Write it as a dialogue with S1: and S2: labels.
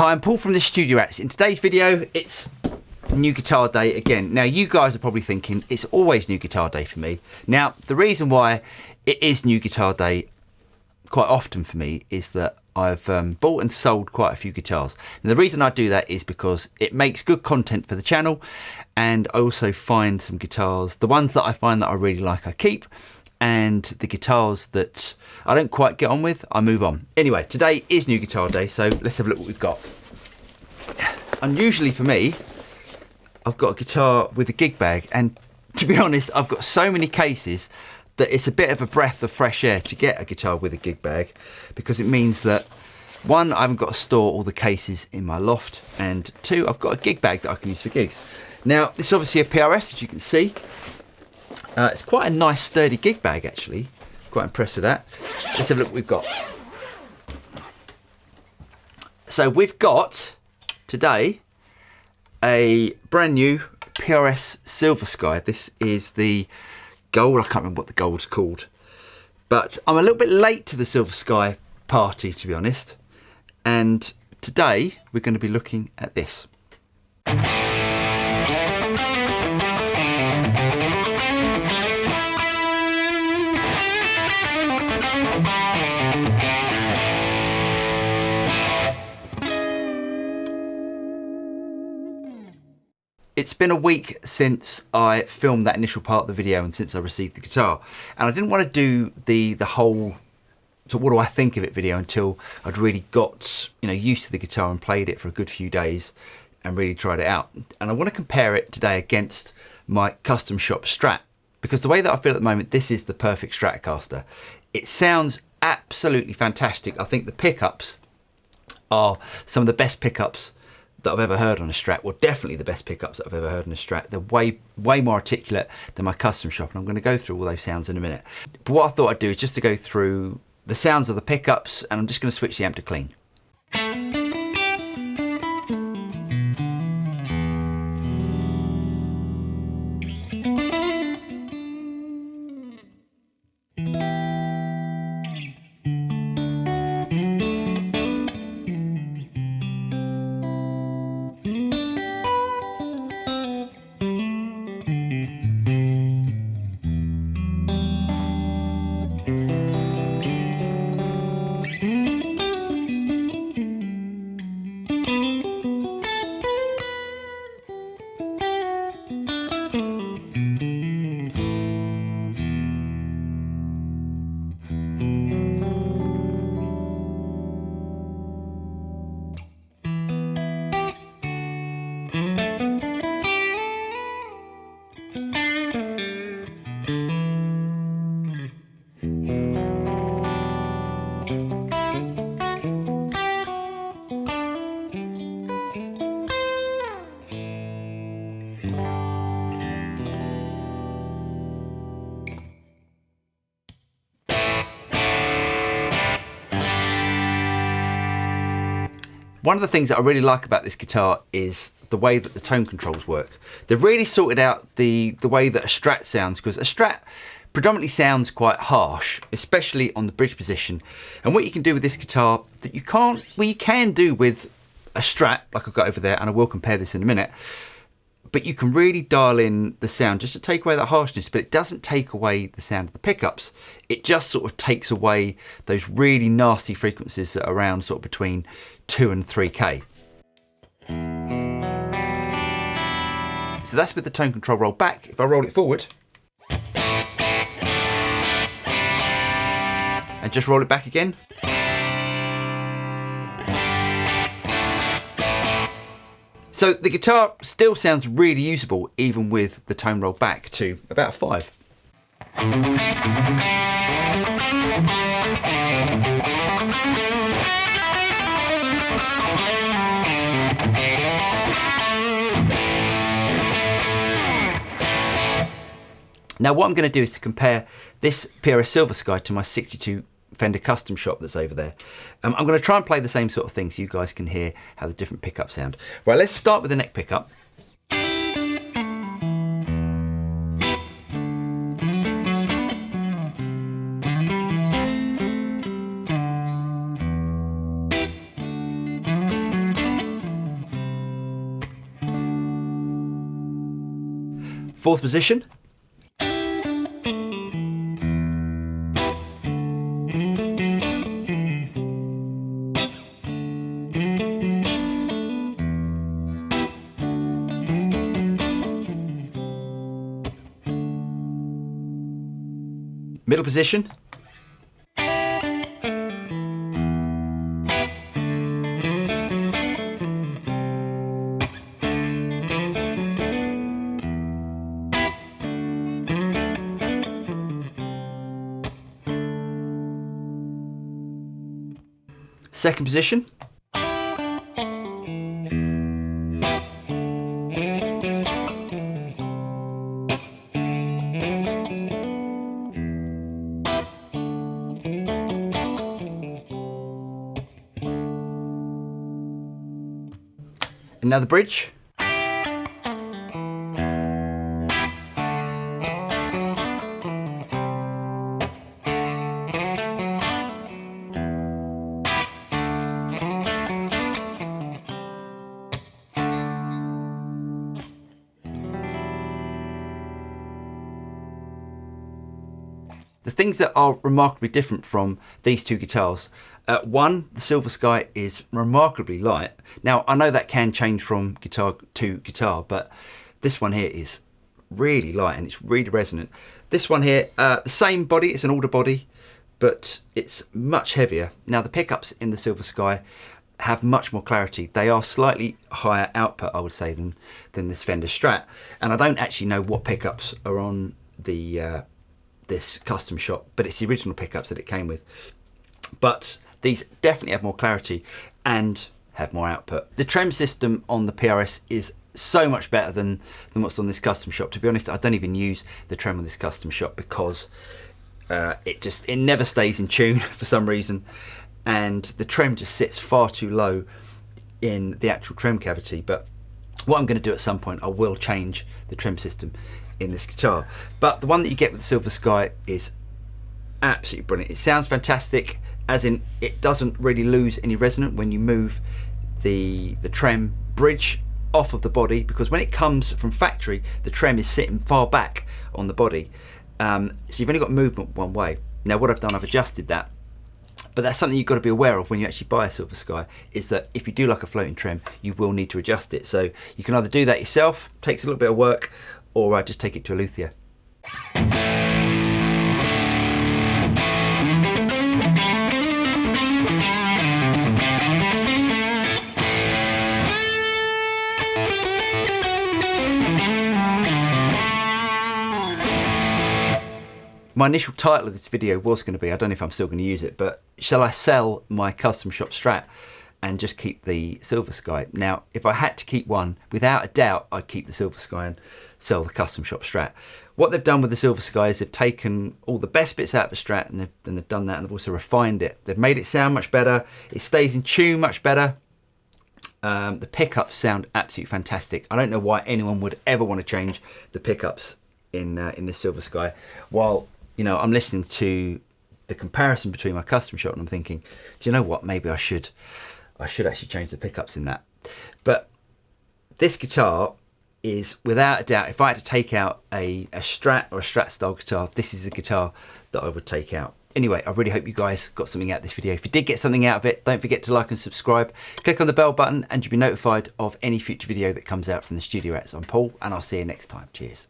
S1: Hi, I'm Paul from the Studio Rats. In today's video, it's new guitar day again. Now, you guys are probably thinking it's always new guitar day for me. Now, the reason why it is new guitar day quite often for me is that I've bought and sold quite a few guitars. And the reason I do that is because it makes good content for the channel, and I also find some guitars, the ones that I find that I really like, I keep, and the guitars that I don't quite get on with, I move on. Anyway, today is new guitar day, so let's have a look what we've got. Unusually for me, I've got a guitar with a gig bag, and to be honest, I've got so many cases that it's a bit of a breath of fresh air to get a guitar with a gig bag, because it means that, one, I haven't got to store all the cases in my loft, and two, I've got a gig bag that I can use for gigs. Now, this is obviously a PRS, as you can see. It's quite a nice sturdy gig bag actually, quite impressed with that. Let's have a look what we've got. So we've got today a brand new PRS Silver Sky. This is the gold, I can't remember what the gold's called, but I'm a little bit late to the Silver Sky party, to be honest, and today we're going to be looking at this. It's been a week since I filmed that initial part of the video and since I received the guitar, and I didn't want to do the whole so what do I think of it video until I'd really got used to the guitar and played it for a good few days and really tried it out. And I want to compare it today against my custom shop Strat, because the way that I feel at the moment, this is the perfect Stratocaster. It sounds absolutely fantastic. I think the pickups are some of the best pickups that I've ever heard on a Strat. Well, definitely the best pickups that I've ever heard on a Strat. They're way more articulate than my custom shop, and I'm going to go through all those sounds in a minute. But what I thought I'd do is just to go through the sounds of the pickups, and I'm just going to switch the amp to clean. One of the things that I really like about this guitar is the way that the tone controls work. They've really sorted out the way that a Strat sounds, because a Strat predominantly sounds quite harsh, especially on the bridge position. And what you can do with this guitar that you can do with a Strat, like I've got over there, and I will compare this in a minute, but you can really dial in the sound just to take away that harshness, but it doesn't take away the sound of the pickups. It just sort of takes away those really nasty frequencies that are around sort of between 2 and 3K. So that's with the tone control rolled back. If I roll it forward and just roll it back again, so the guitar still sounds really usable even with the tone rolled back to about 5. Now what I'm going to do is to compare this PRS Silver Sky to my 62 Fender custom shop that's over there. I'm going to try and play the same sort of thing so you guys can hear how the different pickups sound. Right, let's start with the neck pickup. Fourth position. Middle position. Second position. And now the bridge. The things that are remarkably different from these two guitars, one, the Silver Sky is remarkably light. Now, I know that can change from guitar to guitar, but this one here is really light and it's really resonant. This one here, the same body, it's an alder body, but it's much heavier. Now, the pickups in the Silver Sky have much more clarity. They are slightly higher output, I would say, than this Fender Strat. And I don't actually know what pickups are on the this custom shop, but it's the original pickups that it came with. But these definitely have more clarity and have more output. The trem system on the PRS is so much better than what's on this custom shop. To be honest, I don't even use the trem on this custom shop because it never stays in tune for some reason, and the trem just sits far too low in the actual trem cavity. But what I'm going to do at some point, I will change the trem system in this guitar. But the one that you get with the Silver Sky is absolutely brilliant. It sounds fantastic, as in it doesn't really lose any resonance when you move the trem bridge off of the body, because when it comes from factory, the trem is sitting far back on the body. So you've only got movement one way. Now what I've done, I've adjusted that. But that's something you've got to be aware of when you actually buy a Silver Sky, is that if you do like a floating trem, you will need to adjust it. So you can either do that yourself, takes a little bit of work, or just take it to a luthier. My initial title of this video was going to be, I don't know if I'm still going to use it, but shall I sell my custom shop Strat and just keep the Silver Sky? Now, if I had to keep one, without a doubt, I'd keep the Silver Sky and sell the custom shop Strat. What they've done with the Silver Sky is they've taken all the best bits out of the Strat and they've done that, and they've also refined it. They've made it sound much better. It stays in tune much better. The pickups sound absolutely fantastic. I don't know why anyone would ever want to change the pickups in this Silver Sky. While, you know, I'm listening to the comparison between my custom shop and I'm thinking, do you know what? Maybe I should actually change the pickups in that. But this guitar is, without a doubt, if I had to take out a Strat or a Strat style guitar, this is the guitar that I would take out. Anyway, I really hope you guys got something out of this video. If you did get something out of it, don't forget to like and subscribe. Click on the bell button and you'll be notified of any future video that comes out from the Studio Rats. I'm Paul, and I'll see you next time. Cheers.